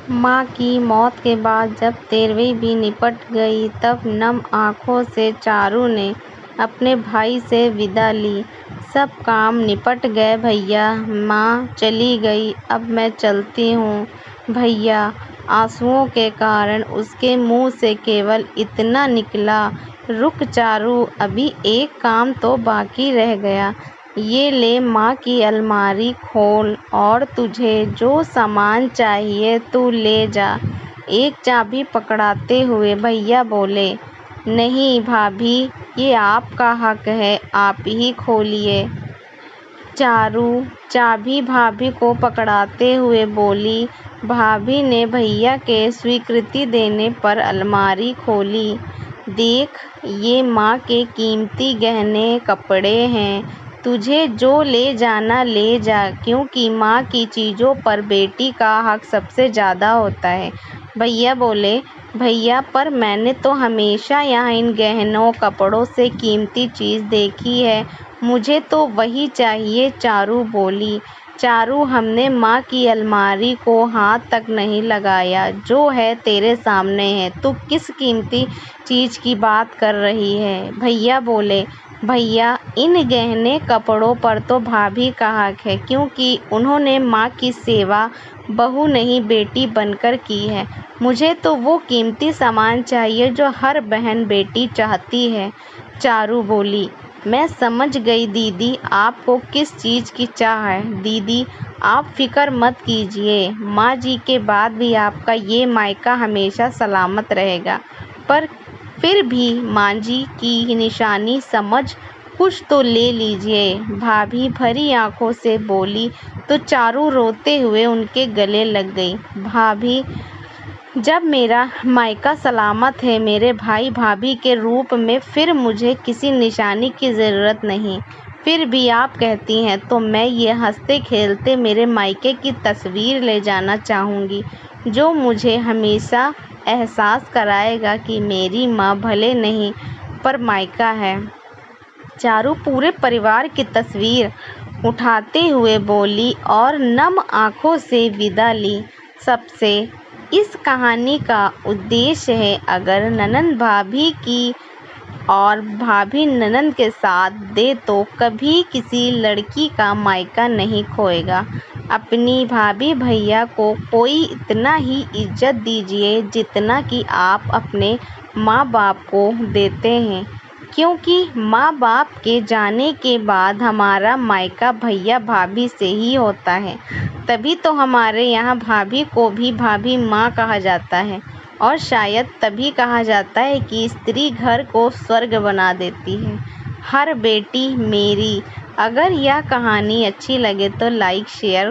माँ की मौत के बाद जब 13वीं भी निपट गई तब नम आंखों से चारू ने अपने भाई से विदा ली। सब काम निपट गए भैया, माँ चली गई, अब मैं चलती हूँ भैया। आंसुओं के कारण उसके मुंह से केवल इतना निकला, रुक चारू, अभी एक काम तो बाकी रह गया। ये ले माँ की अलमारी खोल और तुझे जो सामान चाहिए तू ले जा। एक चाबी पकड़ाते हुए भैया बोले, नहीं भाभी, ये आपका हक है, आप ही खोलिए। चारू चाबी भाभी को पकड़ाते हुए बोली। भाभी ने भैया के स्वीकृति देने पर अलमारी खोली। देख, ये माँ के कीमती गहने कपड़े हैं, तुझे जो ले जाना ले जा, क्योंकि माँ की चीज़ों पर बेटी का हक सबसे ज़्यादा होता है। भैया बोले, भैया पर मैंने तो हमेशा यहाँ इन गहनों कपड़ों से कीमती चीज़ देखी है, मुझे तो वही चाहिए। चारू बोली। चारू, हमने माँ की अलमारी को हाथ तक नहीं लगाया, जो है तेरे सामने है, तू किस कीमती चीज़ की बात कर रही है। भैया बोले, भैया इन गहने कपड़ों पर तो भाभी का हक है, क्योंकि उन्होंने माँ की सेवा बहू नहीं बेटी बनकर की है। मुझे तो वो कीमती सामान चाहिए जो हर बहन बेटी चाहती है। चारू बोली, मैं समझ गई दीदी, आपको किस चीज़ की चाह है। दीदी आप फिक्र मत कीजिए, माँ जी के बाद भी आपका ये मायका हमेशा सलामत रहेगा। पर फिर भी माँ जी की निशानी समझ कुछ तो ले लीजिए, भाभी भरी आंखों से बोली तो चारू रोते हुए उनके गले लग गई। भाभी, जब मेरा मायका सलामत है मेरे भाई भाभी के रूप में, फिर मुझे किसी निशानी की ज़रूरत नहीं। फिर भी आप कहती हैं तो मैं ये हंसते खेलते मेरे मायके की तस्वीर ले जाना चाहूँगी, जो मुझे हमेशा एहसास कराएगा कि मेरी माँ भले नहीं पर मायका है। चारू पूरे परिवार की तस्वीर उठाते हुए बोली और नम आंखों से विदा ली। सबसे इस कहानी का उद्देश्य है, अगर ननंद भाभी की और भाभी ननंद के साथ दे तो कभी किसी लड़की का मायका नहीं खोएगा। अपनी भाभी भैया को कोई इतना ही इज्जत दीजिए जितना कि आप अपने माँ बाप को देते हैं, क्योंकि माँ बाप के जाने के बाद हमारा मायका भैया भाभी से ही होता है। तभी तो हमारे यहाँ भाभी को भी भाभी माँ कहा जाता है, और शायद तभी कहा जाता है कि स्त्री घर को स्वर्ग बना देती है। हर बेटी मेरी। अगर यह कहानी अच्छी लगे तो लाइक शेयर